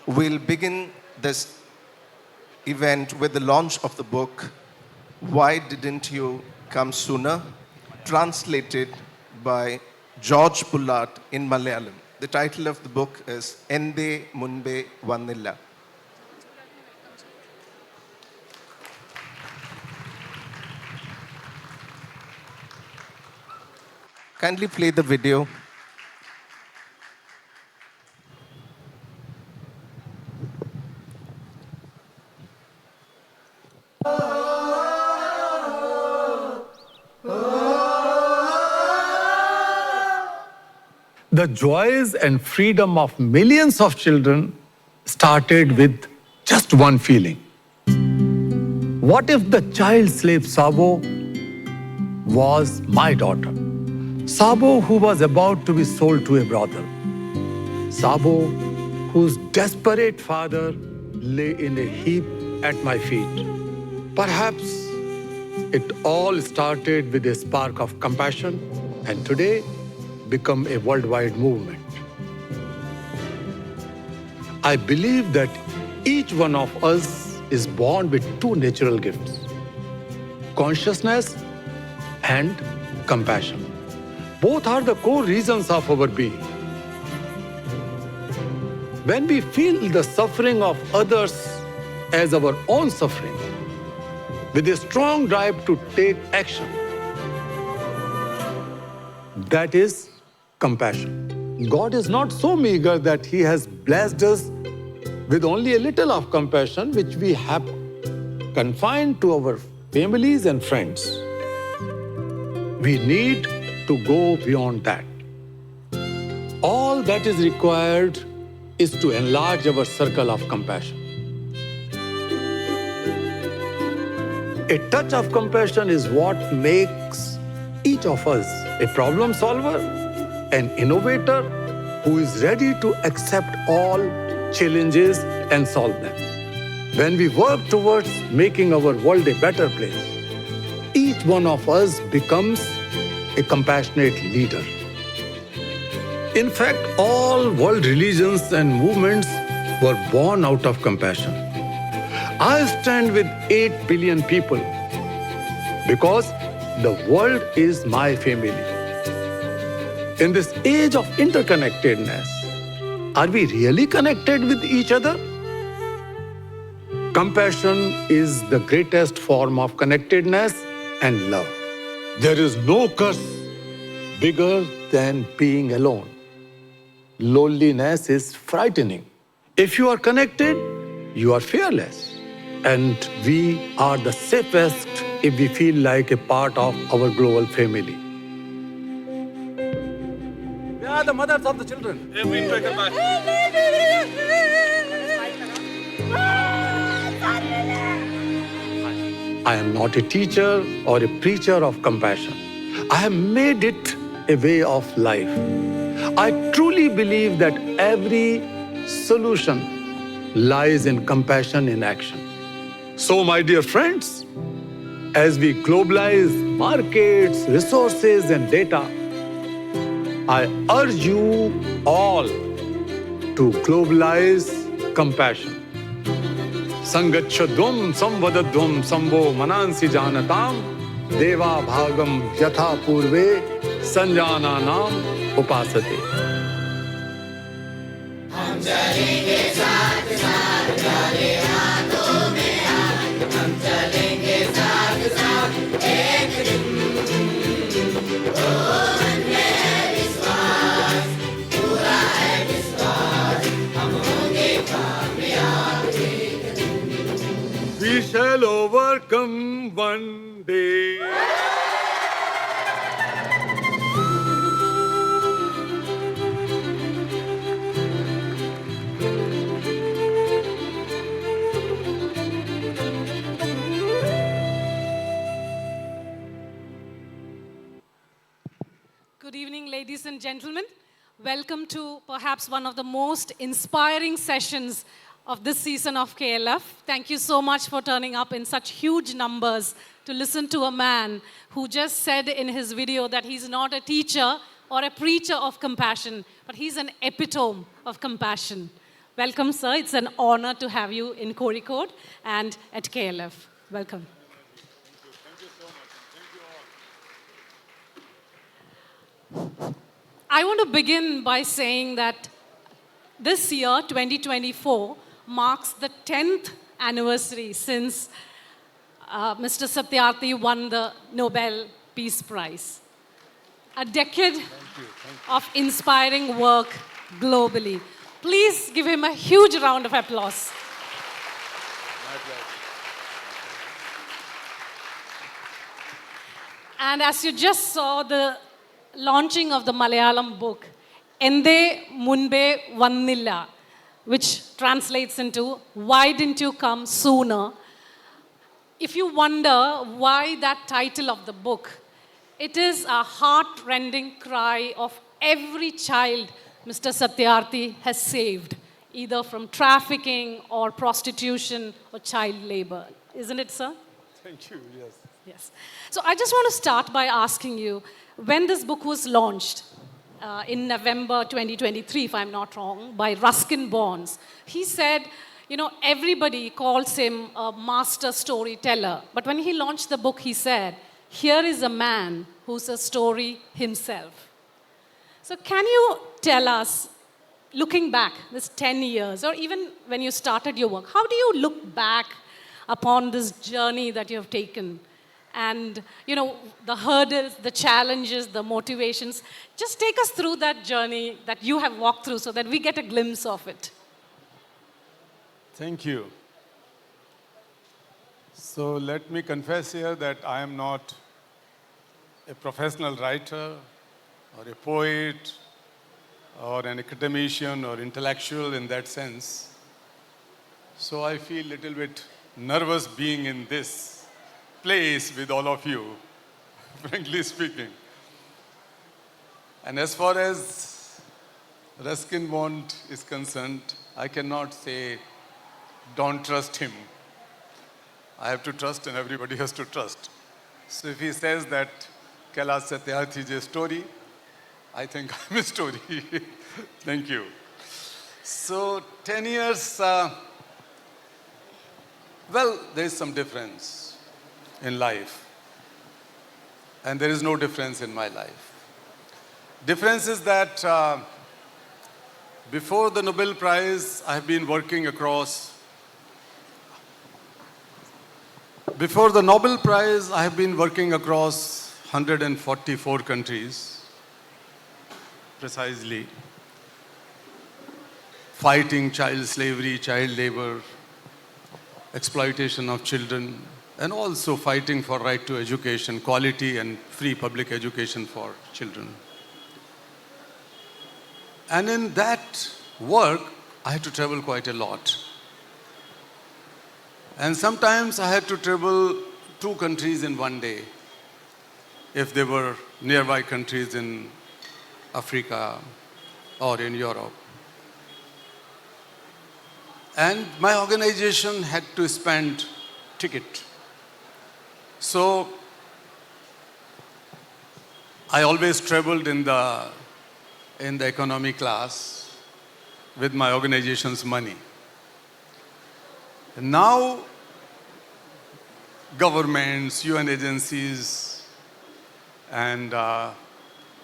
We'll begin this event with the launch of the book, Why Didn't You Come Sooner? Translated by George Pullard in Malayalam. The title of the book is Ende Munbe Vannilla. Kindly play the video. The joys and freedom of millions of children started with just one feeling. What if the child slave Sabo was my daughter? Sabo, who was about to be sold to a brothel. Sabo, whose desperate father lay in a heap at my feet. Perhaps it all started with a spark of compassion, and today become a worldwide movement. I believe that each one of us is born with two natural gifts: consciousness and compassion. Both are the core reasons of our being. When we feel the suffering of others as our own suffering, with a strong drive to take action, that is compassion. God is not so meager that He has blessed us with only a little of compassion, which we have confined to our families and friends. We need to go beyond that. All that is required is to enlarge our circle of compassion. A touch of compassion is what makes each of us a problem solver, an innovator who is ready to accept all challenges and solve them. When we work towards making our world a better place, each one of us becomes a compassionate leader. In fact, all world religions and movements were born out of compassion. I stand with 8 billion people because the world is my family. In this age of interconnectedness, are we really connected with each other? Compassion is the greatest form of connectedness and love. There is no curse bigger than being alone. Loneliness is frightening. If you are connected, you are fearless. And we are the safest if we feel like a part of our global family. Where are the mothers of the children? They've been taken back. I am not a teacher or a preacher of compassion. I have made it a way of life. I truly believe that every solution lies in compassion in action. So, my dear friends, as we globalize markets, resources, and data, I urge you all to globalize compassion. Sangachadvam samvadadvam sambo manansi janatam deva bhagam yatha purve sanjananam upasate. हम चलेंगे साथ साथ चले हाथों में हाथ हम चलेंगे साथ साथ एक दिन ओ मन में है विश्वास पूरा है विश्वास हम होंगे कामयाब एक दिन We shall overcome one day. Good evening, ladies and gentlemen. Welcome to perhaps one of the most inspiring sessions of this season of KLF. Thank you so much for turning up in such huge numbers to listen to a man who just said in his video that he's not a teacher or a preacher of compassion, but he's an epitome of compassion. Welcome, sir. It's an honor to have you in Kozhikode and at KLF. Welcome. I want to begin by saying that this year, 2024, marks the 10th anniversary since Mr. Satyarthi won the Nobel Peace Prize. A decade of inspiring work globally. Please give him a huge round of applause. And as you just saw, the launching of the Malayalam book, Ende Munbe Vannilla, which translates into Why Didn't You Come Sooner? If you wonder why that title of the book, it is a heart-rending cry of every child Mr. Satyarthi has saved, either from trafficking or prostitution or child labor. Isn't it, sir? Thank you, yes. Yes. So I just want to start by asking you, when this book was launched in November 2023, if I'm not wrong, by Ruskin Bonds, he said, you know, everybody calls him a master storyteller. But when he launched the book, he said, here is a man who's a story himself. So can you tell us, looking back, this 10 years, or even when you started your work, how do you look back upon this journey that you have taken? And, you know, the hurdles, the challenges, the motivations. Just take us through that journey that you have walked through so that we get a glimpse of it. Thank you. So let me confess here that I am not a professional writer or a poet or an academician or intellectual in that sense. So I feel a little bit nervous being in this place with all of you, frankly speaking. And as far as Ruskin Bond is concerned, I cannot say, don't trust him. I have to trust and everybody has to trust. So if he says that Kailash Satyarthi is a story, I think I'm a story. Thank you. So 10 years, well, there is some difference in life. And there is no difference in my life. Difference is that before the Nobel Prize, I have been working across. Before the Nobel Prize, I have been working across 144 countries, precisely, fighting child slavery, child labor, exploitation of children, and also fighting for right to education, quality and free public education for children. And in that work, I had to travel quite a lot. And sometimes I had to travel 2 countries in one day, if they were nearby countries in Africa or in Europe. And my organization had to spend ticket. So I always traveled in the economy class with my organization's money. Now, governments, UN agencies, and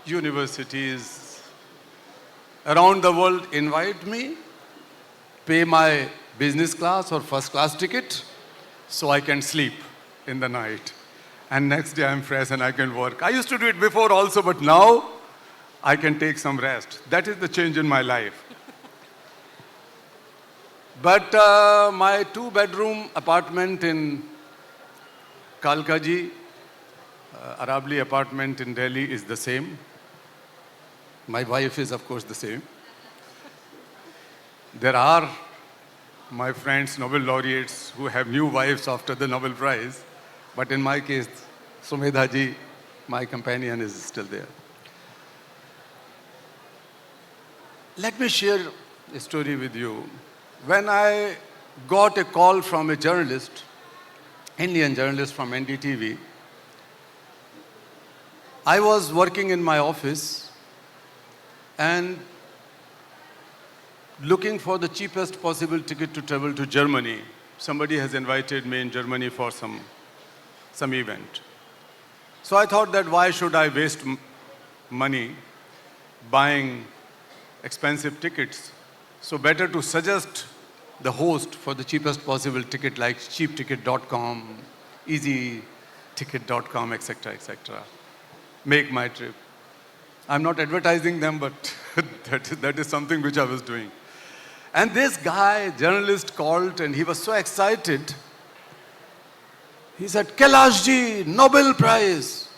universities around the world invite me, pay my business class or first class ticket so I can sleep in the night. And next day I'm fresh and I can work. I used to do it before also, but now I can take some rest. That is the change in my life. But my 2-bedroom apartment in Kalkaji, Arabli apartment in Delhi is the same. My wife is, of course, the same. There are my friends, Nobel laureates, who have new wives after the Nobel Prize. But in my case, Sumedha ji, my companion, is still there. Let me share a story with you. When I got a call from a journalist, Indian journalist from NDTV, I was working in my office and looking for the cheapest possible ticket to travel to Germany. Somebody has invited me in Germany for some event. So I thought that why should I waste money buying expensive tickets? So better to suggest the host for the cheapest possible ticket like cheapticket.com, easyticket.com, etc., etc. Make my trip. I'm not advertising them, but that is something which I was doing. And this guy, journalist, called and he was so excited. He said, Kailash ji, Nobel Prize.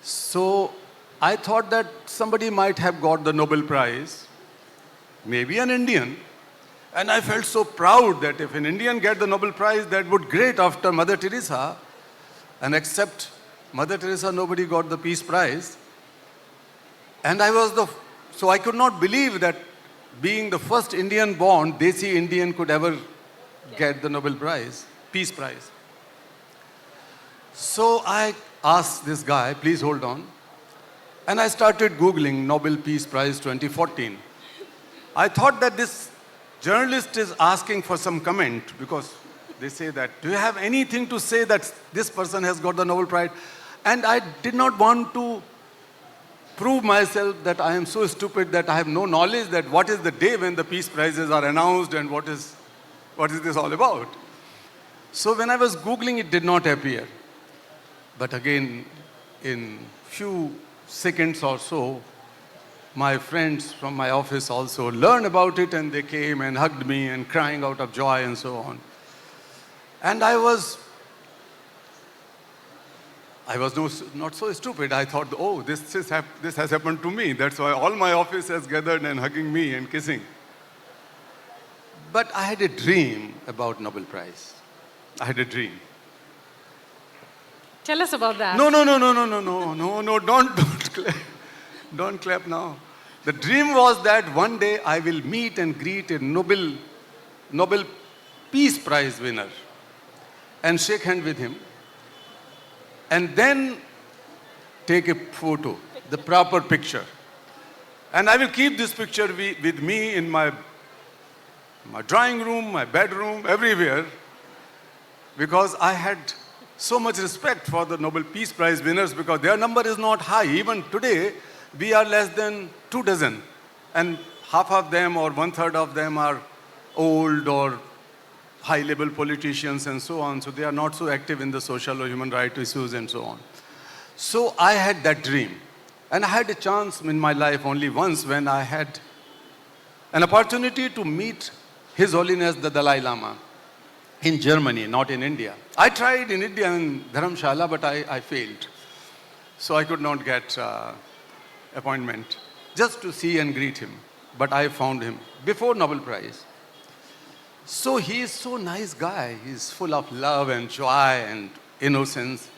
So I thought that somebody might have got the Nobel Prize, maybe an Indian. And I felt so proud that if an Indian get the Nobel Prize, that would be great after Mother Teresa. And except Mother Teresa, nobody got the Peace Prize. And so I could not believe that being the first Indian born, Desi Indian could ever get the Nobel Prize, Peace Prize. So I asked this guy, please hold on. And I started Googling Nobel Peace Prize 2014. I thought that this journalist is asking for some comment because they say that, do you have anything to say that this person has got the Nobel Prize? And I did not want to prove myself that I am so stupid that I have no knowledge that what is the day when the Peace Prizes are announced and what is this all about. So when I was Googling, it did not appear. But again, in few seconds or so, my friends from my office also learned about it and they came and hugged me and crying out of joy and so on. And I was not so stupid. I thought, oh, this has happened to me. That's why all my office has gathered and hugging me and kissing. But I had a dream about Nobel Prize. I had a dream. Tell us about that. No, don't clap now. The dream was that one day I will meet and greet a Nobel Peace Prize winner and shake hand with him and then take a photo, the proper picture. And I will keep this picture with me in my drawing room, my bedroom, everywhere, because I had so much respect for the Nobel Peace Prize winners because their number is not high. Even today, we are less than 2 dozen. And half of them or 1/3 of them are old or high-level politicians and so on. So they are not so active in the social or human rights issues and so on. So I had that dream. And I had a chance in my life only once when I had an opportunity to meet His Holiness the Dalai Lama in Germany, not in India. I tried in India in Dharamshala, but I failed. So I could not get appointment just to see and greet him. But I found him before Nobel Prize. So he is so nice guy. He's full of love and joy and innocence.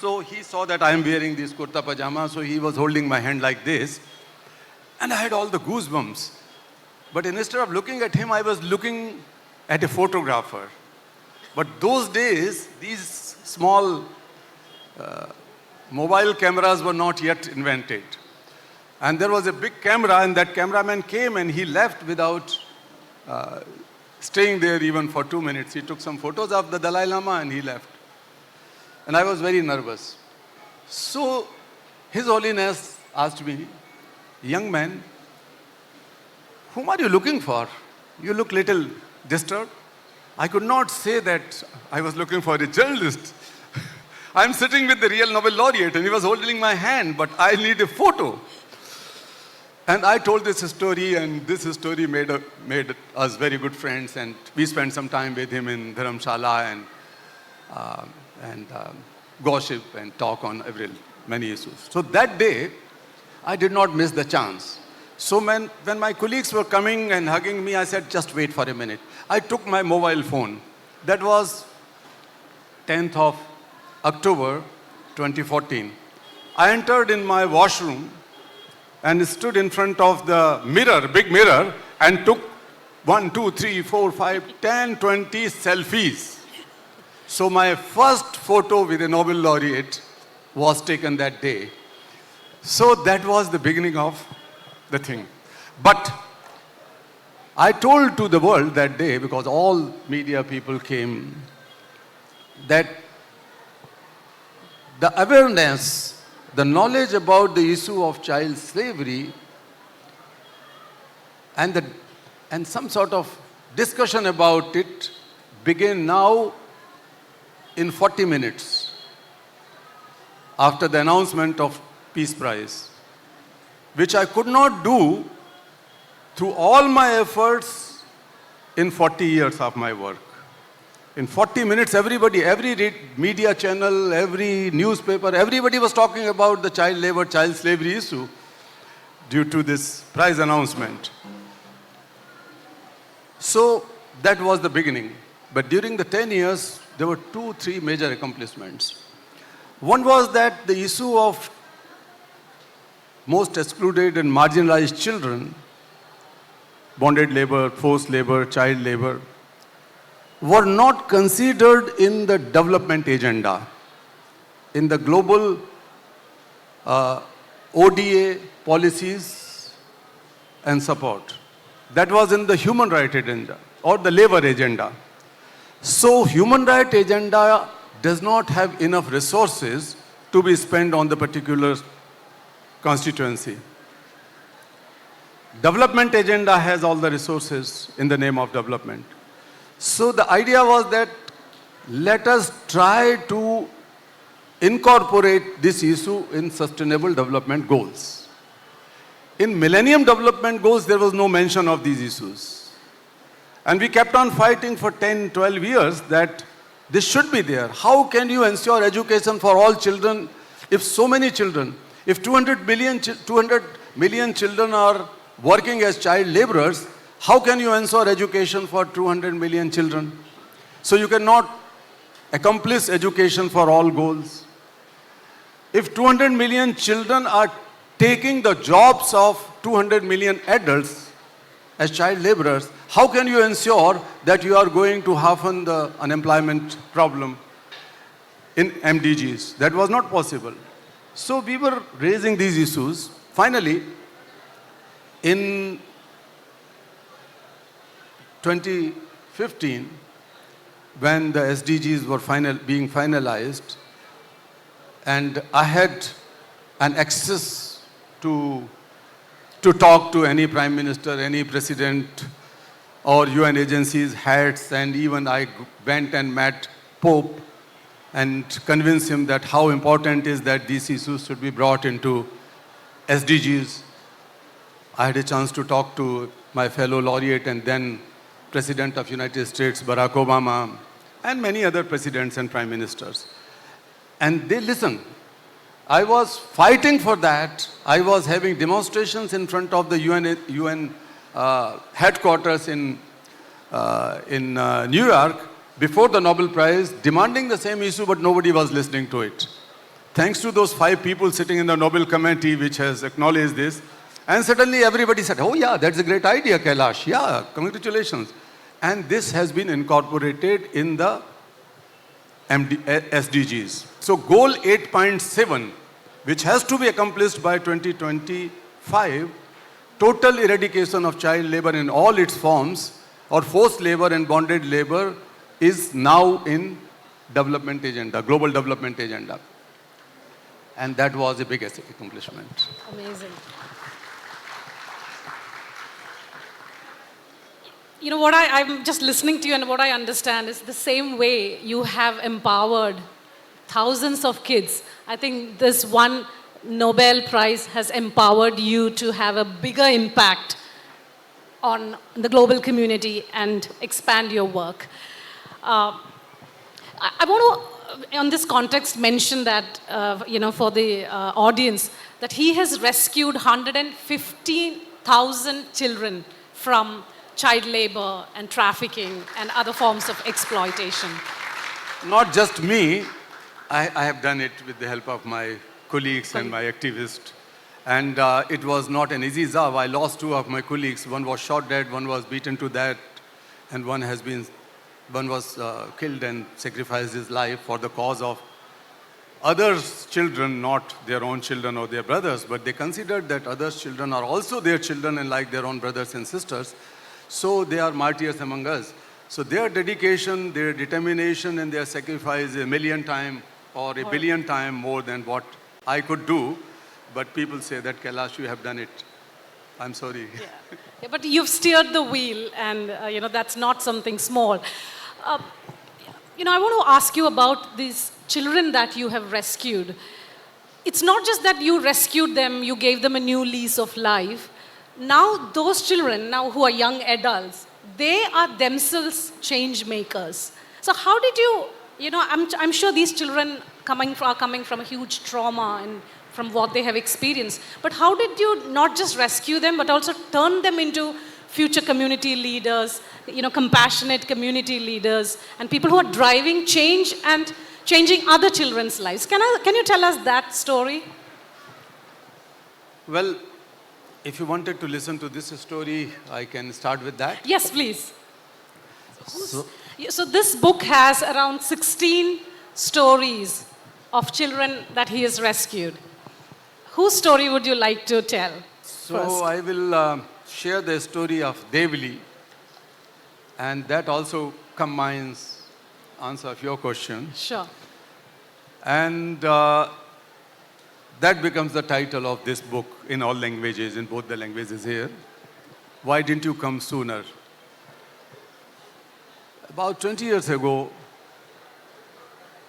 So he saw that I am wearing this kurta pajama, so he was holding my hand like this. And I had all the goosebumps. But instead of looking at him, I was looking at a photographer. But those days, these small mobile cameras were not yet invented. And there was a big camera, and that cameraman came and he left without staying there even for 2 minutes. He took some photos of the Dalai Lama and he left. And I was very nervous. So His Holiness asked me, young man, whom are you looking for? You look little disturbed. I could not say that I was looking for a journalist. I'm sitting with the real Nobel laureate and he was holding my hand, but I need a photo. And I told this story, and this story made us very good friends, and we spent some time with him in Dharamshala and gossip and talk on many issues. So that day, I did not miss the chance. So when my colleagues were coming and hugging me, I said, just wait for a minute. I took my mobile phone. That was 10th of October 2014. I entered in my washroom and stood in front of the mirror, big mirror, and took 1, 2, 3, 4, 5, 10, 20 selfies. So my first photo with a Nobel laureate was taken that day. So that was the beginning of the thing. But I told to the world that day, because all media people came, that the awareness, the knowledge about the issue of child slavery and some sort of discussion about it begin now in 40 minutes after the announcement of Peace Prize, which I could not do through all my efforts in 40 years of my work. In 40 minutes, everybody, every media channel, every newspaper, everybody was talking about the child labor, child slavery issue due to this prize announcement. So that was the beginning. But during the 10 years, there were 3 major accomplishments. One was that the issue of most excluded and marginalized children, bonded labor, forced labor, child labor, were not considered in the development agenda, in the global ODA policies and support. That was in the human right agenda or the labor agenda. So human right agenda does not have enough resources to be spent on the particular constituency. Development agenda has all the resources in the name of development. So the idea was that let us try to incorporate this issue in sustainable development goals. In Millennium Development Goals, there was no mention of these issues. And we kept on fighting for 10, 12 years that this should be there. How can you ensure education for all children if so many children, if 200 million children are working as child laborers, how can you ensure education for 200 million children? So you cannot accomplish education for all goals. If 200 million children are taking the jobs of 200 million adults as child laborers, how can you ensure that you are going to hasten the unemployment problem in MDGs? That was not possible. So we were raising these issues. Finally, in 2015, when the SDGs were being finalized, and I had an access to talk to any prime minister, any president, or UN agencies, heads, and even I went and met Pope and convinced him that how important is that these issues should be brought into SDGs. I had a chance to talk to my fellow laureate and then President of United States, Barack Obama, and many other presidents and prime ministers. And they listened. I was fighting for that. I was having demonstrations in front of the UN headquarters in New York before the Nobel Prize, demanding the same issue, but nobody was listening to it. Thanks to those 5 people sitting in the Nobel Committee, which has acknowledged this, and suddenly everybody said, oh yeah, that's a great idea, Kailash. Yeah, congratulations. And this has been incorporated in the SDGs. So goal 8.7, which has to be accomplished by 2025, total eradication of child labor in all its forms, or forced labor and bonded labor, is now in development agenda, global development agenda. And that was a big accomplishment. Amazing. You know, what I'm just listening to you, and what I understand is the same way you have empowered thousands of kids. I think this one Nobel Prize has empowered you to have a bigger impact on the global community and expand your work. I want to, on this context, mention that, for the audience, that he has rescued 115,000 children from child labor and trafficking and other forms of exploitation. Not just me, I have done it with the help of my colleagues and my activists. And it was not an easy job. I lost 2 of my colleagues. One was shot dead, one was beaten to death, and one was killed and sacrificed his life for the cause of others' children, not their own children or their brothers, but they considered that others' children are also their children and like their own brothers and sisters. So they are martyrs among us. So their dedication, their determination, and their sacrifice is a million times or a billion times more than what I could do. But people say that, Kailash, you have done it. I'm sorry. Yeah, but you've steered the wheel, and that's not something small. I want to ask you about these children that you have rescued. It's not just that you rescued them, you gave them a new lease of life. Now those children, now who are young adults, they are themselves change makers. So how did you, I'm sure these children are coming from a huge trauma and from what they have experienced. But how did you not just rescue them, but also turn them into future community leaders, compassionate community leaders, and people who are driving change and changing other children's lives? Can you tell us that story? Well, if you wanted to listen to this story, I can start with that. Yes, please. So this book has around 16 stories of children that he has rescued. Whose story would you like to tell first? I will share the story of Devli, and that also combines answer of your question. Sure. And that becomes the title of this book in all languages, in both the languages here. Why didn't you come sooner? About 20 years ago,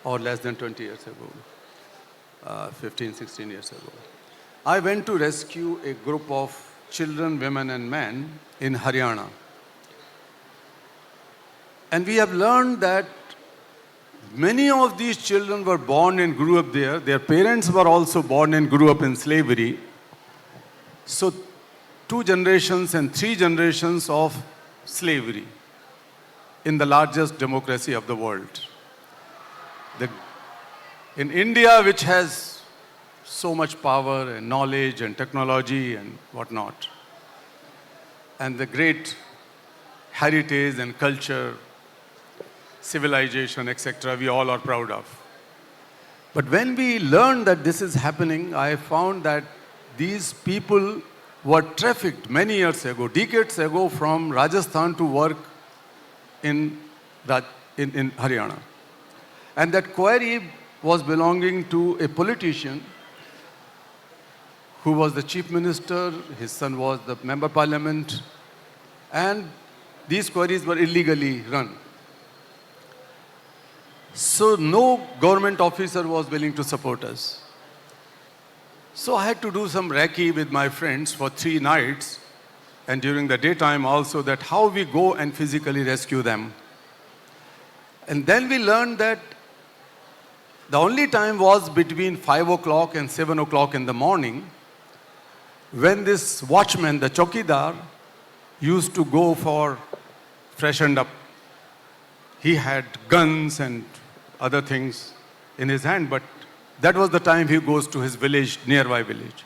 or less than 20 years ago, 15, 16 years ago, I went to rescue a group of children, women and men in Haryana. And we have learned that many of these children were born and grew up there. Their parents were also born and grew up in slavery. So 2 generations and 3 generations of slavery in the largest democracy of the world. In India, which has so much power and knowledge and technology and whatnot, and the great heritage and culture, civilization, etc., we all are proud of. But when we learned that this is happening, I found that these people were trafficked many years ago, decades ago, from Rajasthan to work in Haryana. And that quarry was belonging to a politician who was the chief minister, his son was the member of parliament, and these quarries were illegally run. So no government officer was willing to support us. So I had to do some recce with my friends for 3 nights, and during the daytime also, that how we go and physically rescue them. And then we learned that the only time was between 5 o'clock and 7 o'clock in the morning, when this watchman, the chowkidar, used to go for freshened up. He had guns and other things in his hand, but that was the time he goes to his village, nearby village.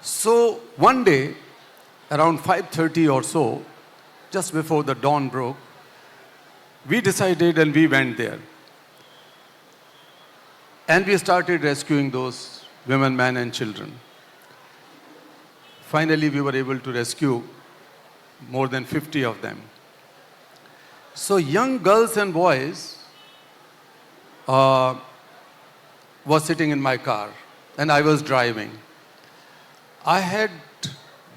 So one day, around 5:30 or so, just before the dawn broke, we decided and we went there. And we started rescuing those women, men, and children. Finally, we were able to rescue more than 50 of them. So young girls and boys was sitting in my car, and I was driving. I had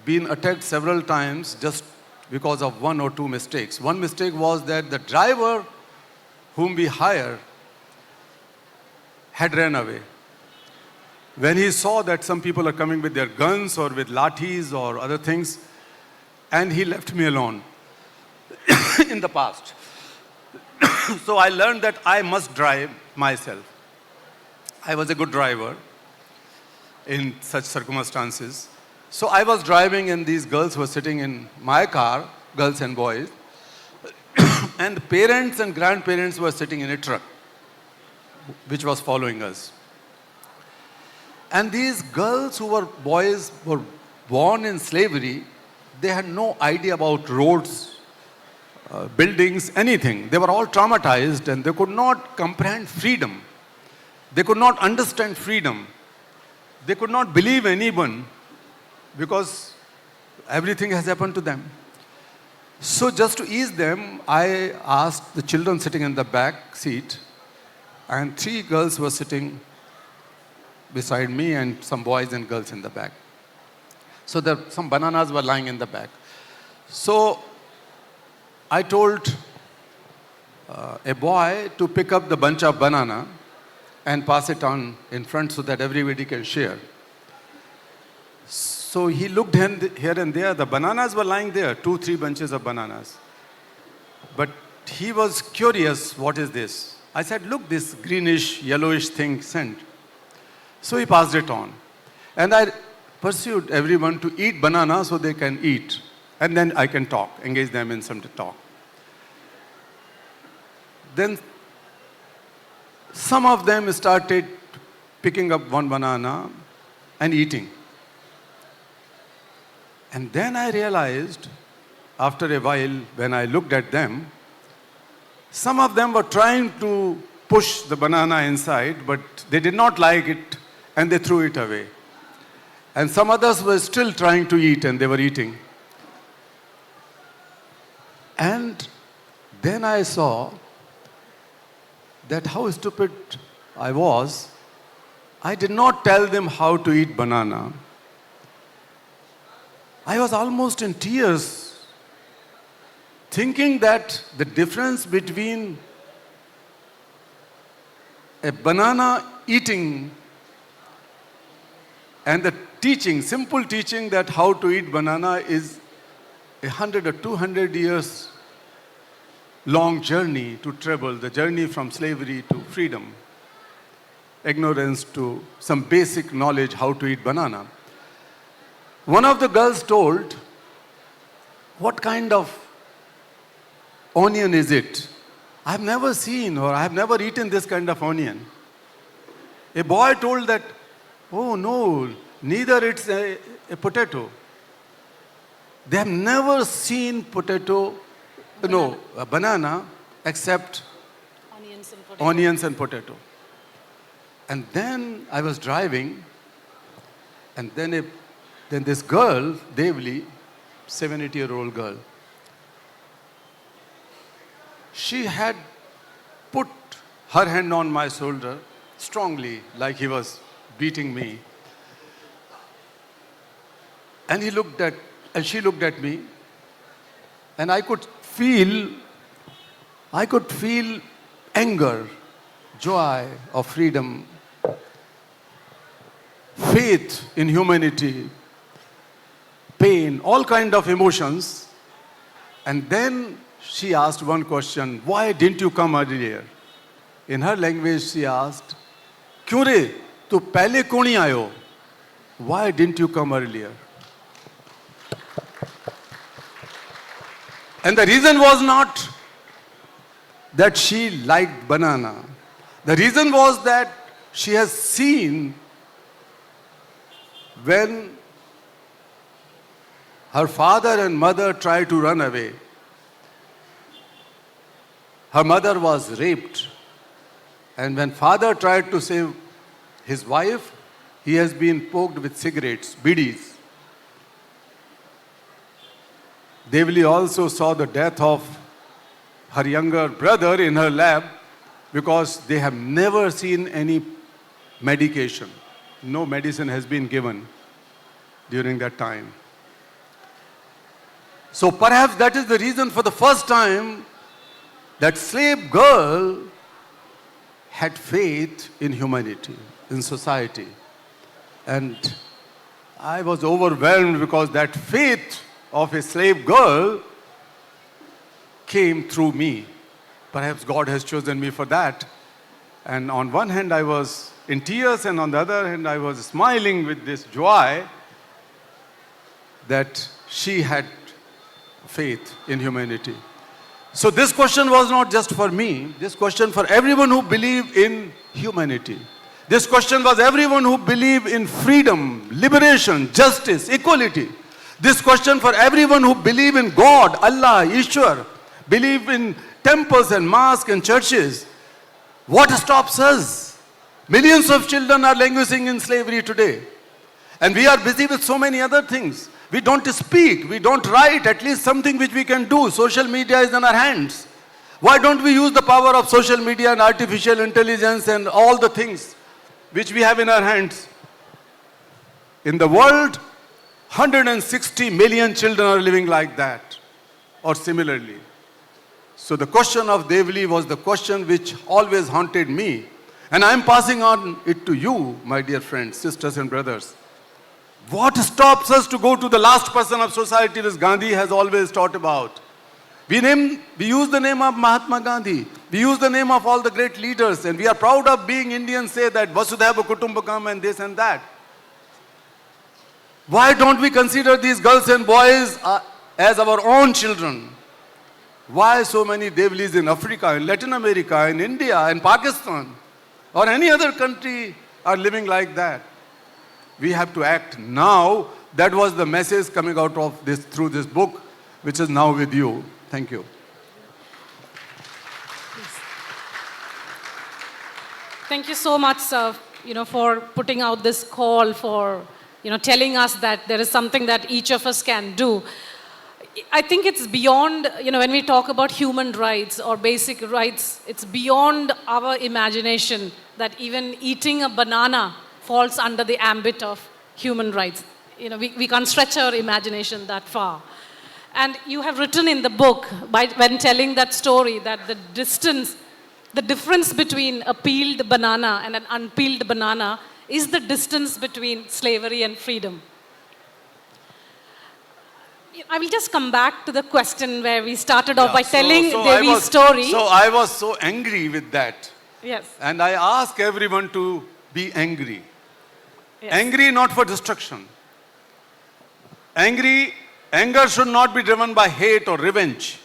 been attacked several times just because of 1 or 2 mistakes. One mistake was that the driver whom we hired had ran away. When he saw that some people are coming with their guns or with lathis or other things, and he left me alone in the past. So I learned that I must drive myself. I was a good driver in such circumstances. So I was driving and these girls were sitting in my car, girls and boys, and the parents and grandparents were sitting in a truck which was following us. And these girls who were boys were born in slavery. They had no idea about roads, buildings, anything. They were all traumatized and they could not comprehend freedom. They could not understand freedom. They could not believe anyone because everything has happened to them. So just to ease them, I asked the children sitting in the back seat, and 3 girls were sitting beside me and some boys and girls in the back. So some bananas were lying in the back. So I told a boy to pick up the bunch of banana and pass it on in front so that everybody can share. So he looked here and there. The bananas were lying there, 2-3 bunches of bananas. But he was curious, what is this? I said, look, this greenish, yellowish thing sent. So he passed it on. And I pursued everyone to eat banana so they can eat. And then I can talk, engage them in some talk. Then some of them started picking up one banana and eating. And then I realized, after a while, when I looked at them, some of them were trying to push the banana inside, but they did not like it and they threw it away. And some others were still trying to eat and they were eating. And then I saw that how stupid I was. I did not tell them how to eat banana. I was almost in tears, thinking that the difference between a banana eating and the teaching, simple teaching that how to eat banana is 100 or 200 years long journey to travel, the journey from slavery to freedom, ignorance to some basic knowledge how to eat banana. One of the girls told, what kind of onion is it? I've never seen or I've never eaten this kind of onion. A boy told that, oh no, neither it's a potato. They have never seen a banana except onions and potato. And then I was driving, and then this girl, Devli, 7-8-year-old girl, she had put her hand on my shoulder strongly, like he was beating me. And she looked at me, and I could feel anger, joy of freedom, faith in humanity, pain, all kind of emotions. And then she asked one question, why didn't you come earlier? In her language, she asked, "Kyun re, tu pehle kyun nahi aayo? Why didn't you come earlier?" And the reason was not that she liked banana. The reason was that she has seen when her father and mother tried to run away. Her mother was raped. And when father tried to save his wife, he has been poked with cigarettes, bidis. Devli also saw the death of her younger brother in her lab because they have never seen any medication. No medicine has been given during that time. So perhaps that is the reason for the first time that slave girl had faith in humanity, in society. And I was overwhelmed because that faith of a slave girl came through me. Perhaps God has chosen me for that. And on one hand I was in tears, and on the other hand I was smiling with this joy that she had faith in humanity. So this question was not just for me, this question for everyone who believe in humanity. This question was everyone who believe in freedom, liberation, justice, equality. This question for everyone who believe in God, Allah, Ishwar, believe in temples and mosques and churches. What stops us? Millions of children are languishing in slavery today. And we are busy with so many other things. We don't speak, we don't write, at least something which we can do. Social media is in our hands. Why don't we use the power of social media and artificial intelligence and all the things which we have in our hands? In the world, 160 million children are living like that or similarly. So the question of Devli was the question which always haunted me. And I am passing on it to you, my dear friends, sisters and brothers. What stops us to go to the last person of society, which Gandhi has always taught about? We use the name of Mahatma Gandhi. We use the name of all the great leaders. And we are proud of being Indians, say that Vasudhaiva Kutumbakam and this and that. Why don't we consider these girls and boys as our own children? Why so many Devlis in Africa, in Latin America, in India, in Pakistan, or any other country are living like that? We have to act now. That was the message coming out of this through this book, which is now with you. Thank you. Thank you so much, sir, for putting out this call, for telling us that there is something that each of us can do. I think it's beyond, when we talk about human rights or basic rights, it's beyond our imagination that even eating a banana falls under the ambit of human rights. We can't stretch our imagination that far. And you have written in the book, when telling that story, that the difference between a peeled banana and an unpeeled banana is the distance between slavery and freedom. I will just come back to the question where we started off by telling Devi's story. So I was so angry with that. Yes. And I ask everyone to be angry. Yes. Angry not for destruction. Anger should not be driven by hate or revenge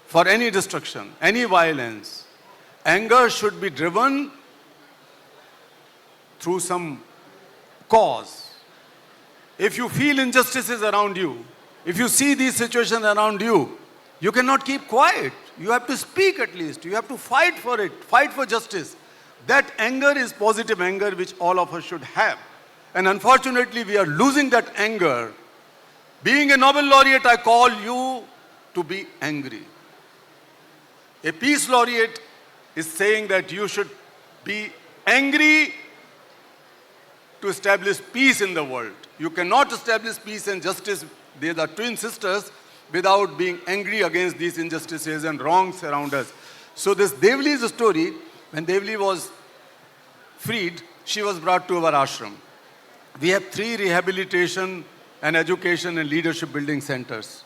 for any destruction, any violence. Anger should be driven through some cause. If you feel injustices around you, if you see these situations around you, you cannot keep quiet. You have to speak at least. You have to fight for it, fight for justice. That anger is positive anger which all of us should have. And unfortunately, we are losing that anger. Being a Nobel laureate, I call you to be angry. A peace laureate is saying that you should be angry to establish peace in the world. You cannot establish peace and justice, they are twin sisters, without being angry against these injustices and wrongs around us. So this Devli's story, when Devli was freed, she was brought to our ashram. We have 3 rehabilitation and education and leadership building centers.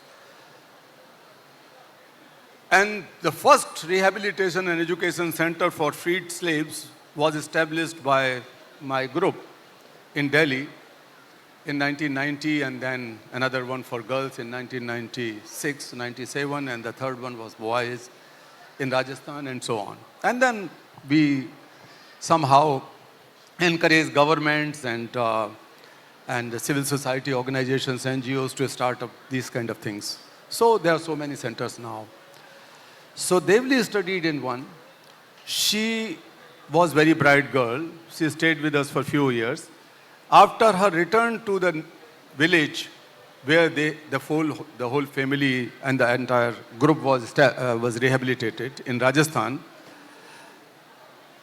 And the first rehabilitation and education center for freed slaves was established by my group in Delhi in 1990, and then another one for girls in 1996, 97, and the third one was boys in Rajasthan, and so on. And then we somehow encourage governments and the civil society organizations, NGOs, to start up these kind of things. So there are so many centers now. So Devli studied in one. She was very bright girl. She stayed with us for a few years. After her return to the village where the whole family and the entire group was rehabilitated in Rajasthan,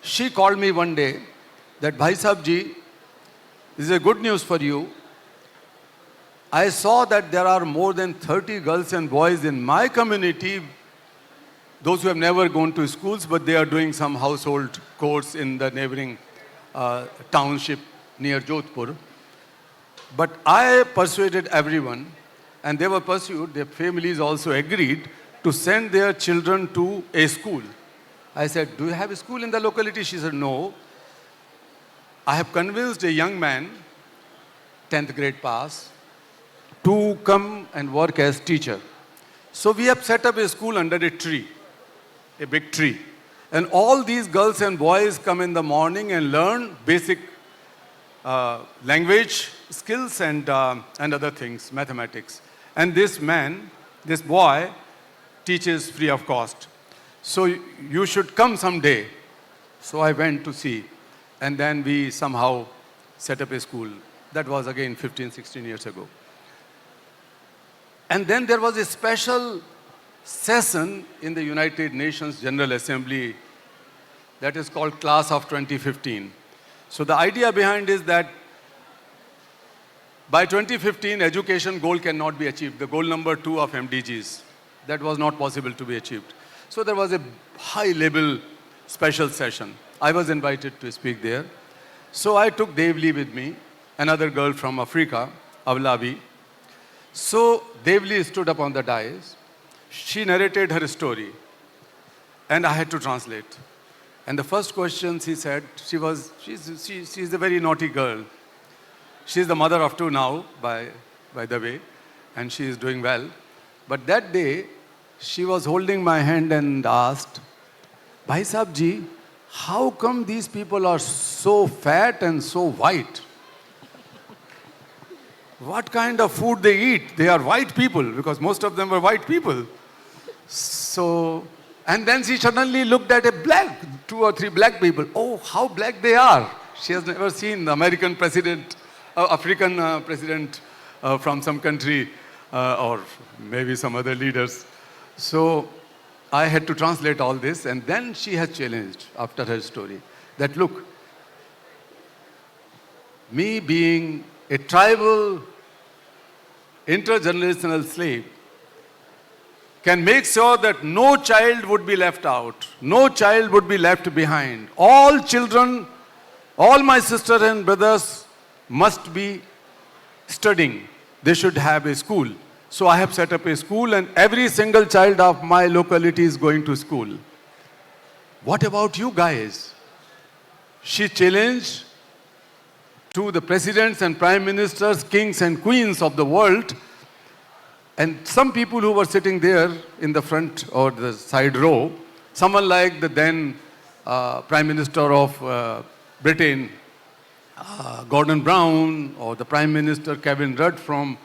she called me one day that, Bhai Sahab ji, this is a good news for you. I saw that there are more than 30 girls and boys in my community, those who have never gone to schools, but they are doing some household course in the neighboring township near Jodhpur. But I persuaded everyone, and they were pursued, their families also agreed to send their children to a school. I said, do you have a school in the locality? She said, no. I have convinced a young man, 10th grade pass, to come and work as teacher. So we have set up a school under a tree, a big tree. And all these girls and boys come in the morning and learn basic language skills and other things, mathematics. And this boy, teaches free of cost. So you should come someday. So I went to see. And then we somehow set up a school. That was again 15, 16 years ago. And then there was a special session in the United Nations General Assembly that is called Class of 2015. So the idea behind is that by 2015, education goal cannot be achieved, the goal number 2 of MDGs. That was not possible to be achieved. So there was a high-level special session. I was invited to speak there. So I took Devli with me, another girl from Africa, Avlabi. So Devli stood up on the dais. She narrated her story, and I had to translate. And the first question she said, she's a very naughty girl. She's the mother of 2 now, by the way, and she is doing well. But that day, she was holding my hand and asked, Bhai Sahab ji, how come these people are so fat and so white? What kind of food they eat? They are white people, because most of them were white people. So, and then she suddenly looked at 2 or 3 black people. Oh, how black they are. She has never seen the American president, African president from some country, or maybe some other leaders. So I had to translate all this, and then she has challenged after her story that, look, me being a tribal intergenerational slave can make sure that no child would be left out, no child would be left behind. All children, all my sisters and brothers must be studying. They should have a school. So I have set up a school, and every single child of my locality is going to school. What about you guys? She challenged to the presidents and prime ministers, kings and queens of the world, and some people who were sitting there in the front or the side row, someone like the then Prime Minister of Britain, Gordon Brown, or the Prime Minister Kevin Rudd from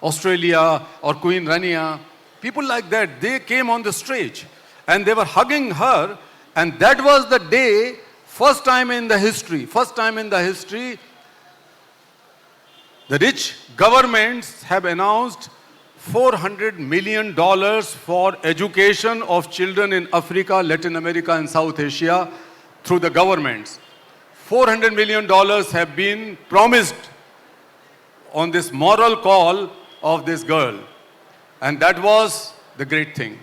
Australia, or Queen Rania, people like that, they came on the stage and they were hugging her, and that was the day, first time in the history, the rich governments have announced $400 million for education of children in Africa, Latin America, and South Asia through the governments. $400 million have been promised on this moral call of this girl. And that was the great thing.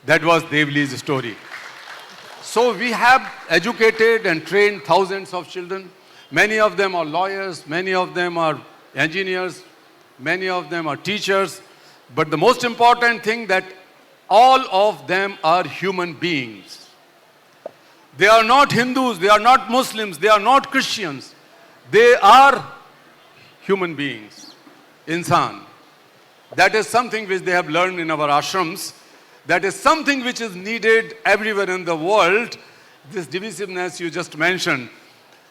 That was Devli's story. So we have educated and trained thousands of children. Many of them are lawyers, many of them are engineers, many of them are teachers. But the most important thing that all of them are human beings. They are not Hindus, they are not Muslims, they are not Christians. They are human beings, insan. That is something which they have learned in our ashrams. That is something which is needed everywhere in the world. This divisiveness you just mentioned.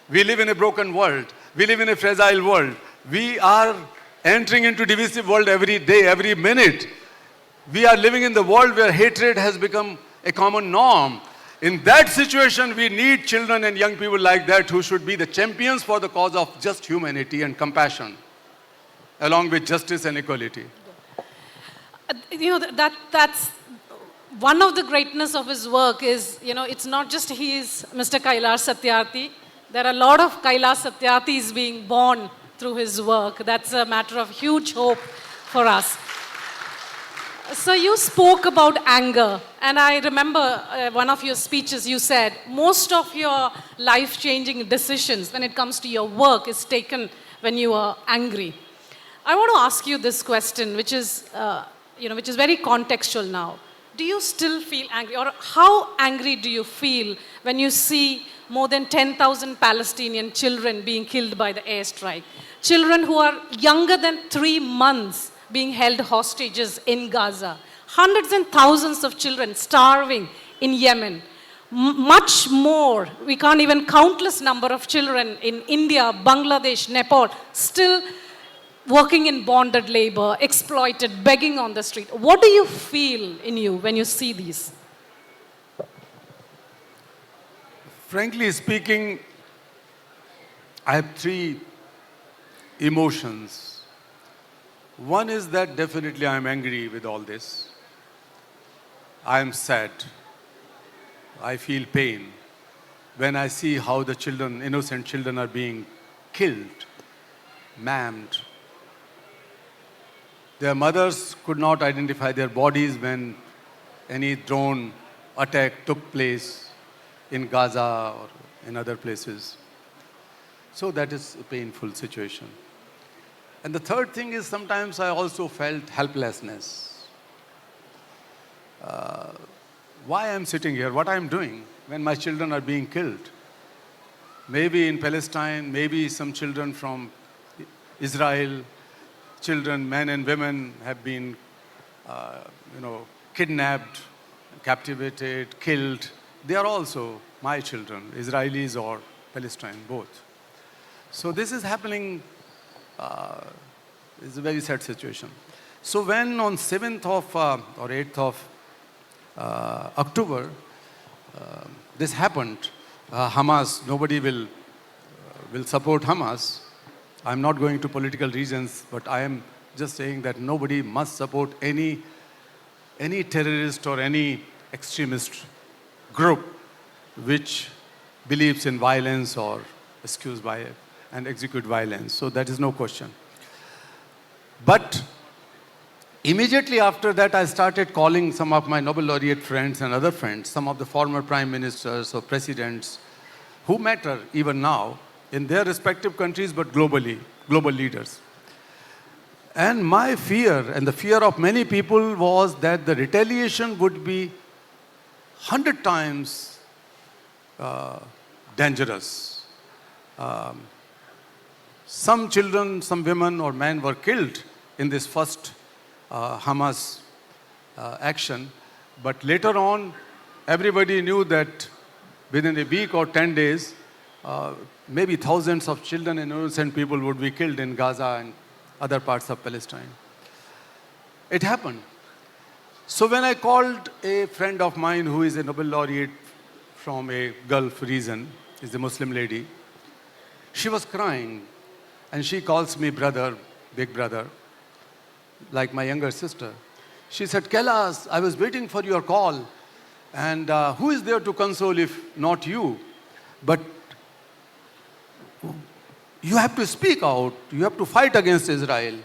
We live in a broken world. We live in a fragile world. We are entering into divisive world every day, every minute. We are living in the world where hatred has become a common norm. In that situation, we need children and young people like that who should be the champions for the cause of just humanity and compassion, along with justice and equality. That's one of the greatness of his work is, it's not just he is Mr. Kailash Satyarthi. There are a lot of Kailash Satyarthis being born through his work. That's a matter of huge hope for us. So you spoke about anger, and I remember one of your speeches you said, most of your life-changing decisions when it comes to your work is taken when you are angry. I want to ask you this question, which is very contextual now. Do you still feel angry, or how angry do you feel when you see more than 10,000 Palestinian children being killed by the airstrike? Children who are younger than 3 months being held hostages in Gaza. Hundreds and thousands of children starving in Yemen. Much more, we can't even countless number of children in India, Bangladesh, Nepal, still working in bonded labor, exploited, begging on the street. What do you feel in you when you see these? Frankly speaking, I have three emotions. One is that definitely I am angry with all this. I am sad. I feel pain when I see how the children, innocent children, are being killed, maimed. Their mothers could not identify their bodies when any drone attack took place in Gaza or in other places. So that is a painful situation. And the third thing is sometimes I also felt helplessness. Why I'm sitting here, what I'm doing when my children are being killed. Maybe in Palestine, maybe some children from Israel, children, men and women have been, kidnapped, captivated, killed. They are also my children, Israelis or Palestine, both. So this is happening, it's a very sad situation. So when on 7th of or 8th of October, this happened, Hamas, nobody will support Hamas. I'm not going to political reasons, but I am just saying that nobody must support any terrorist or any extremist group which believes in violence or and execute violence. So that is no question. But immediately after that, I started calling some of my Nobel laureate friends and other friends, some of the former prime ministers or presidents who matter even now in their respective countries, but globally, global leaders. And my fear, and the fear of many people, was that the retaliation would be 100 times dangerous. Some children, some women or men were killed in this first Hamas action. But later on, everybody knew that within a week or 10 days, maybe thousands of children and innocent people would be killed in Gaza and other parts of Palestine. It happened. So when I called a friend of mine who is a Nobel laureate from a Gulf region, is a Muslim lady, she was crying. And she calls me brother, big brother, like my younger sister. She said, Kailash, I was waiting for your call. And who is there to console if not you? But you have to speak out. You have to fight against Israel.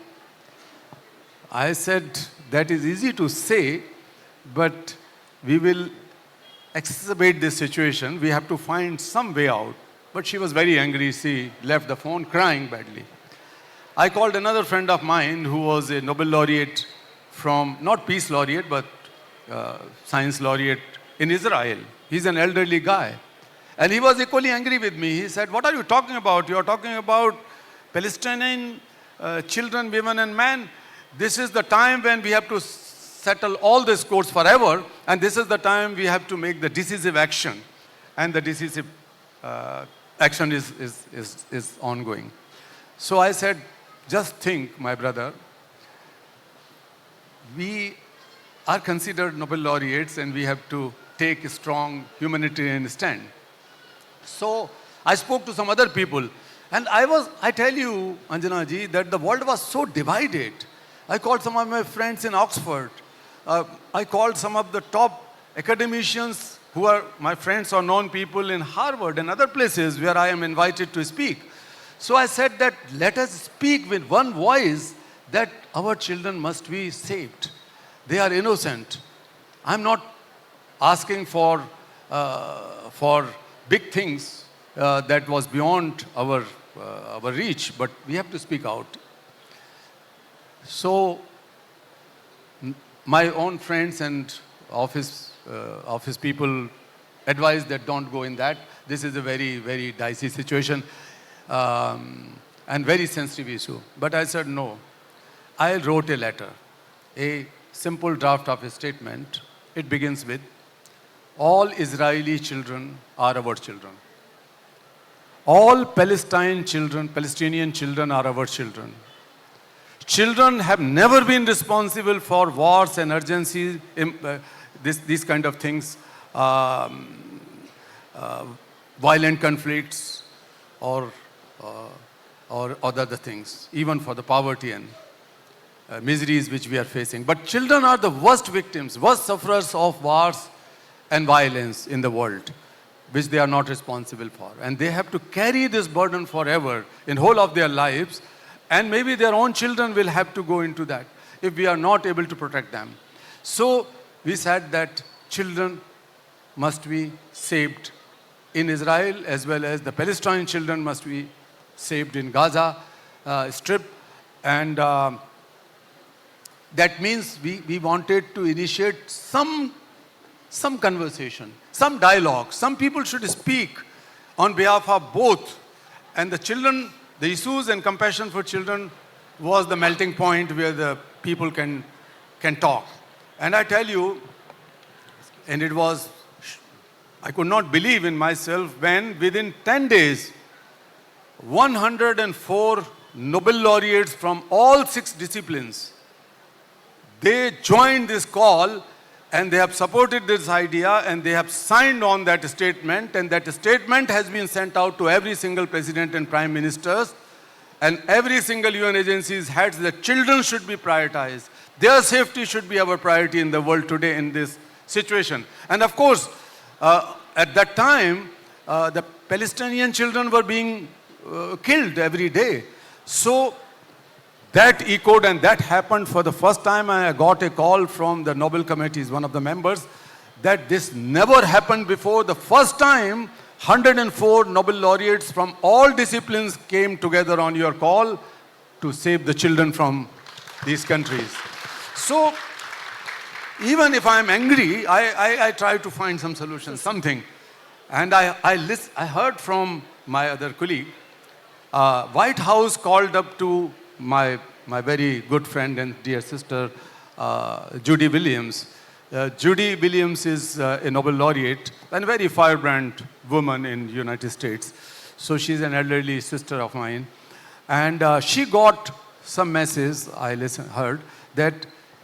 I said, that is easy to say, but we will exacerbate this situation. We have to find some way out. But she was very angry. She left the phone crying badly. I called another friend of mine who was a Nobel laureate from, not peace laureate, but science laureate in Israel. He's an elderly guy. And he was equally angry with me. He said, what are you talking about? You are talking about Palestinian children, women and men. This is the time when we have to settle all the scores forever. And this is the time we have to make the decisive action. And the decisive action is ongoing. So I said, just think, my brother, we are considered Nobel laureates and we have to take a strong humanitarian stand. So I spoke to some other people and I tell you, Anjana ji, that the world was so divided. I called some of my friends in Oxford. I called some of the top academicians who are my friends or known people in Harvard and other places where I am invited to speak. So I said that let us speak with one voice that our children must be saved. They are innocent. I'm not asking for big things that was beyond our reach, but we have to speak out. So my own friends and office people advised that don't go in that. This is a very, very dicey situation and very sensitive issue. But I said no. I wrote a letter, a simple draft of a statement. It begins with, all Israeli children are our children. All Palestinian children are our children. Children have never been responsible for wars and urgencies, these kind of things, violent conflicts or or other things, even for the poverty and miseries which we are facing. But children are the worst victims, worst sufferers of wars and violence in the world, which they are not responsible for. And they have to carry this burden forever in whole of their lives. And maybe their own children will have to go into that if we are not able to protect them. So we said that children must be saved in Israel, as well as the Palestinian children must be saved in Gaza Strip. And that means we wanted to initiate some conversation, some dialogue. Some people should speak on behalf of both. And the children, the issues and compassion for children was the melting point where the people can talk. And I tell you, and it was, I could not believe in myself when within 10 days, 104 Nobel laureates from all 6 disciplines, they joined this call and they have supported this idea and they have signed on that statement, and that statement has been sent out to every single president and prime ministers and every single UN agency's heads that children should be prioritized. Their safety should be our priority in the world today in this situation. And of course, at that time, the Palestinian children were being killed every day. So that echoed, and that happened for the first time. I got a call from the Nobel Committee's one of the members that this never happened before. The first time 104 Nobel laureates from all disciplines came together on your call to save the children from these countries. So even if I'm angry, I try to find some solution, something. And I heard from my other colleague, White House called up to my very good friend and dear sister, Judy Williams. Judy Williams is a Nobel laureate and a very firebrand woman in the United States. So she's an elderly sister of mine. And she got some message, I heard, that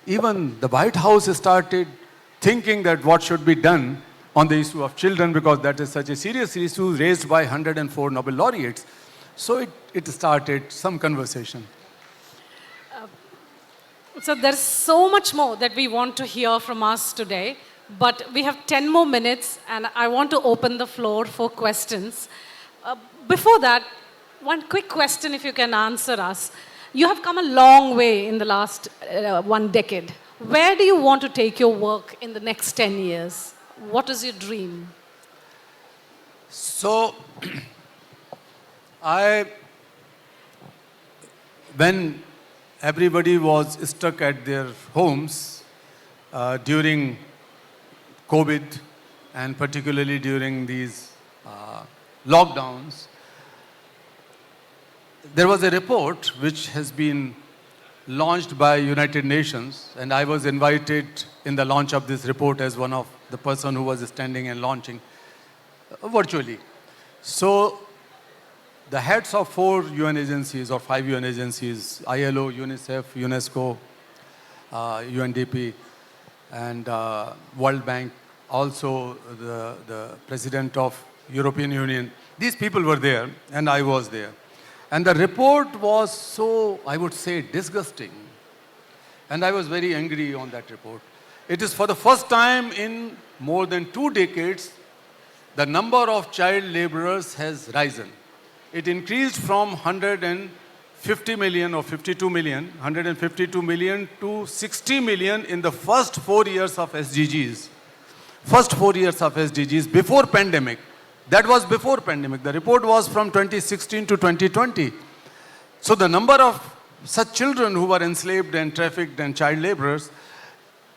even the White House started thinking that what should be done on the issue of children, because that is such a serious issue raised by 104 Nobel laureates. So it started some conversation. So there's so much more that we want to hear from us today, but we have 10 more minutes and I want to open the floor for questions. Before that, one quick question if you can answer us. You have come a long way in the last 1 decade. Where do you want to take your work in the next 10 years? What is your dream? So, when everybody was stuck at their homes during COVID and particularly during these lockdowns, there was a report which has been launched by United Nations, and I was invited in the launch of this report as one of the person who was standing and launching virtually. So the heads of 4 UN agencies or 5 UN agencies, ILO, UNICEF, UNESCO, UNDP, and World Bank, also the president of European Union, these people were there and I was there. And the report was so, I would say, disgusting. And I was very angry on that report. It is for the first time in more than 2 decades, the number of child laborers has risen. It increased from 150 million or 52 million, 152 million to 60 million in the first 4 years of SDGs. First 4 years of SDGs before pandemic. That was before pandemic. The report was from 2016 to 2020. So the number of such children who were enslaved and trafficked and child laborers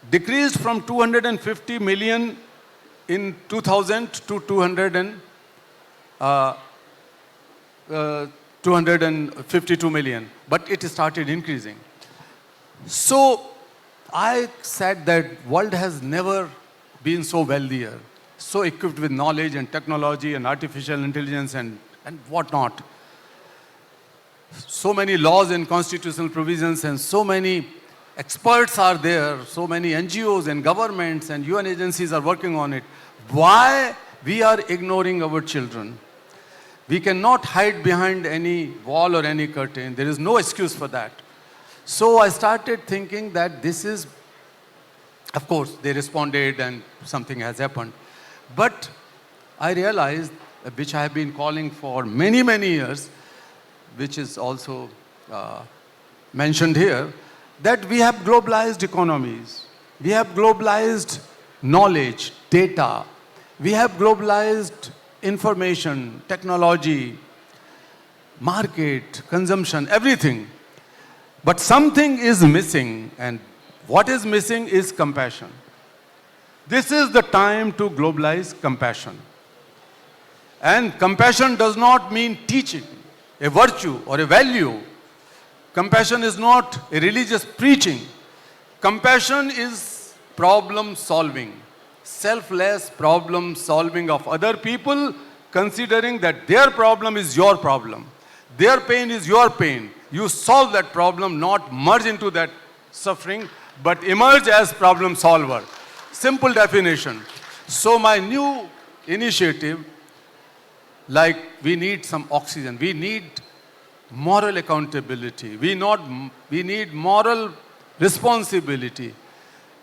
decreased from 250 million in 2000 to 252 million. But it started increasing. So I said that world has never been so wealthier, so equipped with knowledge and technology and artificial intelligence and whatnot. So many laws and constitutional provisions and so many experts are there, so many NGOs and governments and UN agencies are working on it. Why we are ignoring our children? We cannot hide behind any wall or any curtain. There is no excuse for that. So I started thinking that this is, of course, they responded and something has happened. But I realized, which I have been calling for many, many years, which is also mentioned here, that we have globalized economies. We have globalized knowledge, data. We have globalized information, technology, market, consumption, everything. But something is missing, and what is missing is compassion. This is the time to globalize compassion. And compassion does not mean teaching, a virtue or a value. Compassion is not a religious preaching. Compassion is problem solving, selfless problem solving of other people, considering that their problem is your problem. Their pain is your pain. You solve that problem, not merge into that suffering, but emerge as problem solver. Simple definition. So my new initiative, like we need some oxygen, we need moral accountability, we need moral responsibility.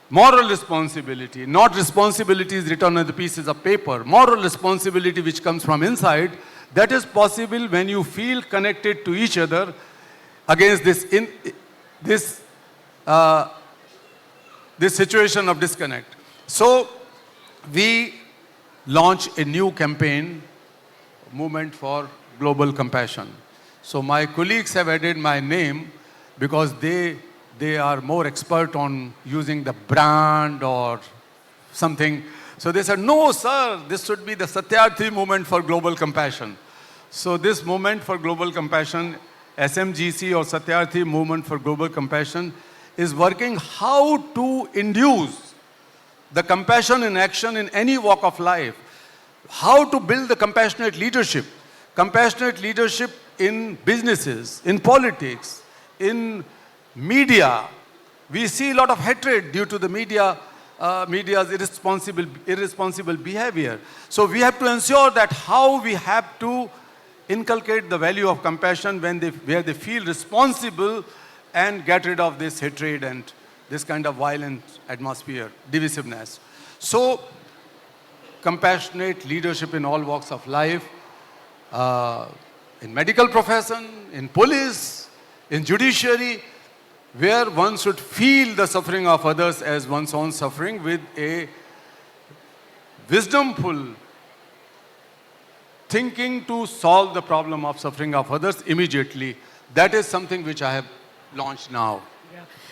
Moral responsibility, not responsibilities written on the pieces of paper. Moral responsibility which comes from inside, that is possible when you feel connected to each other against this situation of disconnect. So we launch a new campaign, Movement for Global Compassion. So my colleagues have added my name because they are more expert on using the brand or something. So they said, no, sir, this should be the Satyarthi Movement for Global Compassion. So this Movement for Global Compassion, SMGC or Satyarthi Movement for Global Compassion, is working how to induce the compassion in action in any walk of life. How to build the compassionate leadership in businesses, in politics, in media. We see a lot of hatred due to the media's irresponsible behavior. So we have to ensure that how we have to inculcate the value of compassion where they feel responsible and get rid of this hatred and this kind of violent atmosphere, divisiveness. So compassionate leadership in all walks of life, in medical profession, in police, in judiciary, where one should feel the suffering of others as one's own suffering with a wisdomful thinking to solve the problem of suffering of others immediately. That is something which I have launched now.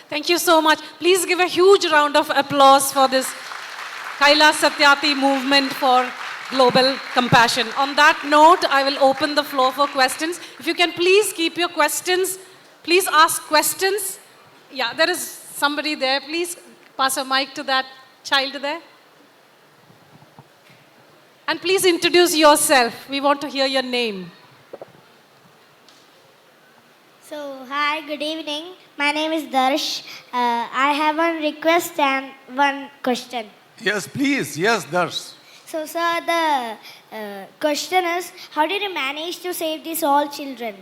Thank you so much. Please give a huge round of applause for this Kailash Satyarthi movement for global compassion. On that note, I will open the floor for questions. If you can please keep your questions, please ask questions. Yeah, there is somebody there. Please pass a mic to that child there. And please introduce yourself. We want to hear your name. So, hi, good evening. My name is Darsh. I have one request and one question. Yes, please. Yes, Darsh. So, sir, the question is, how did you manage to save these all children?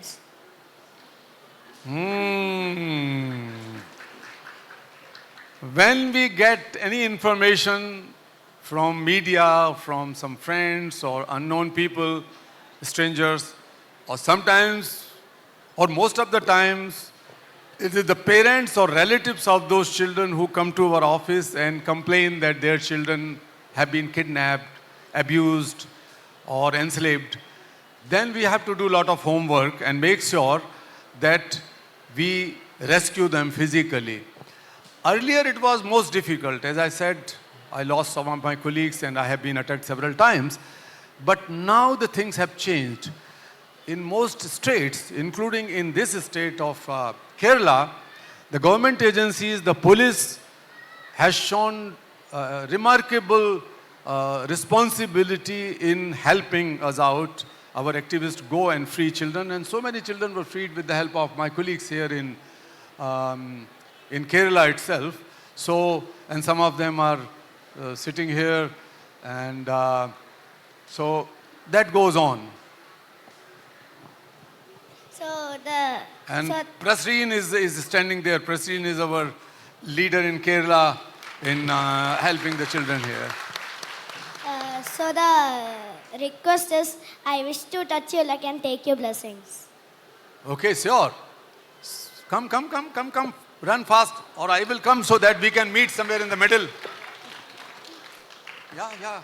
When we get any information from media, from some friends or unknown people, strangers, or sometimes, or most of the times, it is the parents or relatives of those children who come to our office and complain that their children have been kidnapped, abused, or enslaved. Then we have to do a lot of homework and make sure that we rescue them physically. Earlier it was most difficult. As I said, I lost some of my colleagues and I have been attacked several times. But now the things have changed. In most states, including in this state of Kerala, the government agencies, the police has shown remarkable responsibility in helping us out. Our activists go and free children, and so many children were freed with the help of my colleagues here in Kerala itself. So, and some of them are sitting here, and so that goes on. So the And so, Prasreen is standing there. Prasreen is our leader in Kerala in helping the children here. so the request is, I wish to touch your leg and take your blessings. Okay, sure. Come. Run fast, or I will come so that we can meet somewhere in the middle. Yeah.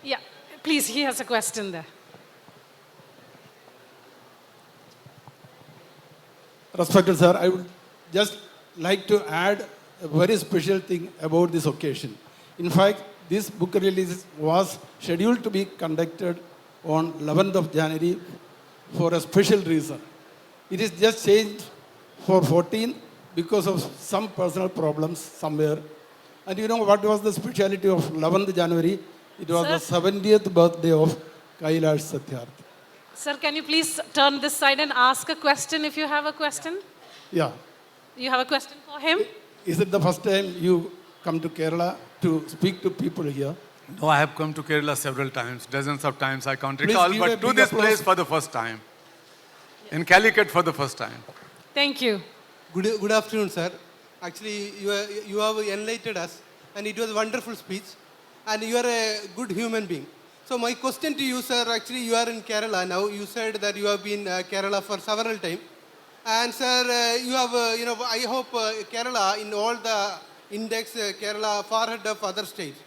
Yeah, please, he has a question there. Respected sir, I would just like to add a very special thing about this occasion. In fact, this book release was scheduled to be conducted on 11th of January for a special reason. It is just changed for 14 because of some personal problems somewhere. And you know what was the speciality of 11th January? It was Sir? the 70th birthday of Kailash Satyarthi. Sir, can you please turn this side and ask a question if you have a question? Yeah. You have a question for him? Is it the first time you come to Kerala to speak to people here? No, I have come to Kerala several times, dozens of times, I can't Please recall, give a but to big this applause. place for the first time. In Calicut for the first time. Thank you. Good afternoon, sir. Actually, you have enlightened us, and it was a wonderful speech, and you are a good human being. So my question to you, sir, actually you are in Kerala now. You said that you have been Kerala for several times. And sir, you have, I hope Kerala in all the index, Kerala far ahead of other states.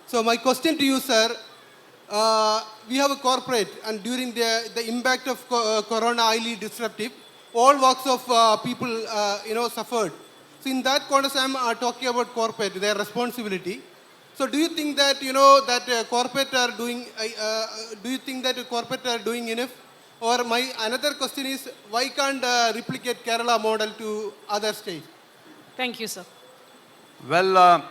So my question to you, sir, we have a corporate, and during the impact of corona highly disruptive, all walks of people, suffered. So in that context, I'm talking about corporate, their responsibility. So do you think that, that corporate are doing, do you think that corporate are doing enough? Or my another question is, why can't replicate Kerala model to other states? Thank you, sir. Well,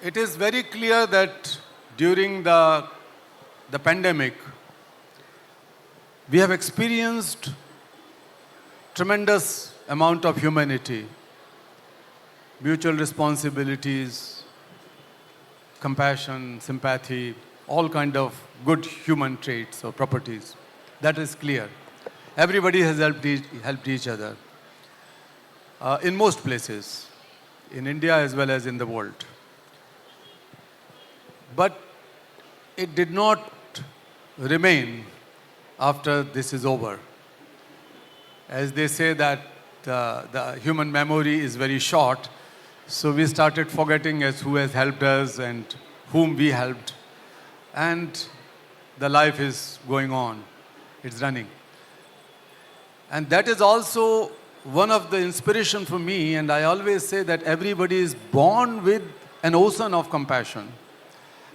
it is very clear that during the pandemic, we have experienced tremendous amount of humanity, mutual responsibilities, compassion, sympathy, all kind of good human traits or properties. That is clear. Everybody has helped each other in most places, in India as well as in the world. But it did not remain after this is over. As they say that the human memory is very short, so we started forgetting as who has helped us and whom we helped. And the life is going on. It's running. And that is also one of the inspiration for me, and I always say that everybody is born with an ocean of compassion.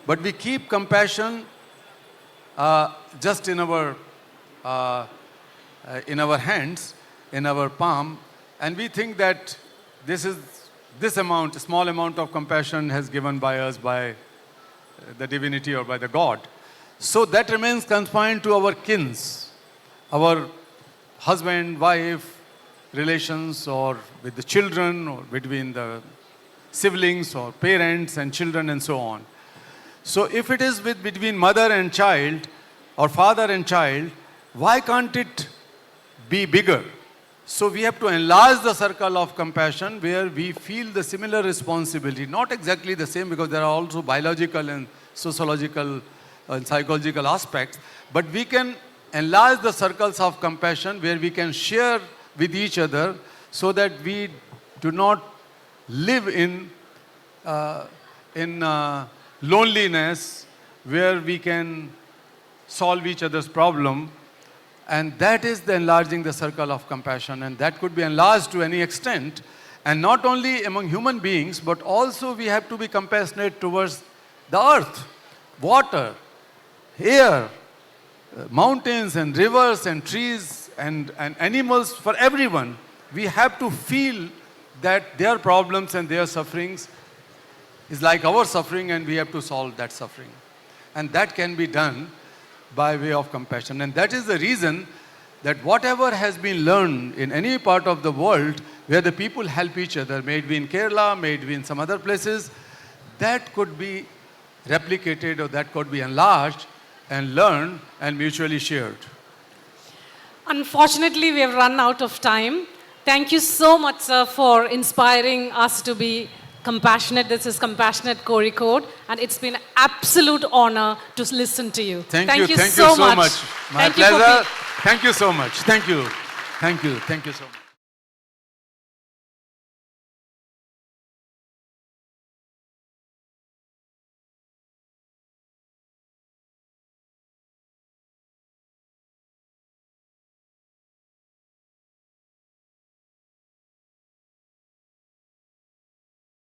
But we keep compassion just in our hands, in our palm, and we think that this amount, small amount of compassion has given by us by the divinity or by the God. So that remains confined to our kins, our husband, wife, relations, or with the children, or between the siblings or parents and children and so on. So if it is between mother and child or father and child, why can't it be bigger? So we have to enlarge the circle of compassion where we feel the similar responsibility, not exactly the same because there are also biological and sociological and psychological aspects, but we can enlarge the circles of compassion where we can share with each other so that we do not live in loneliness where we can solve each other's problem. And that is the enlarging the circle of compassion, and that could be enlarged to any extent. And not only among human beings, but also we have to be compassionate towards the earth, water, air, mountains and rivers and trees and animals, for everyone. We have to feel that their problems and their sufferings is like our suffering, and we have to solve that suffering. And that can be done by way of compassion. And that is the reason that whatever has been learned in any part of the world where the people help each other, may it be in Kerala, may it be in some other places, that could be replicated or that could be enlarged and learned and mutually shared. Unfortunately, we have run out of time. Thank you so much, sir, for inspiring us to be compassionate. This is Compassionate Kozhikode, and it's been an absolute honor to listen to you. Thank you so much. My Thank you for pleasure. Thank you so much. Thank you so much.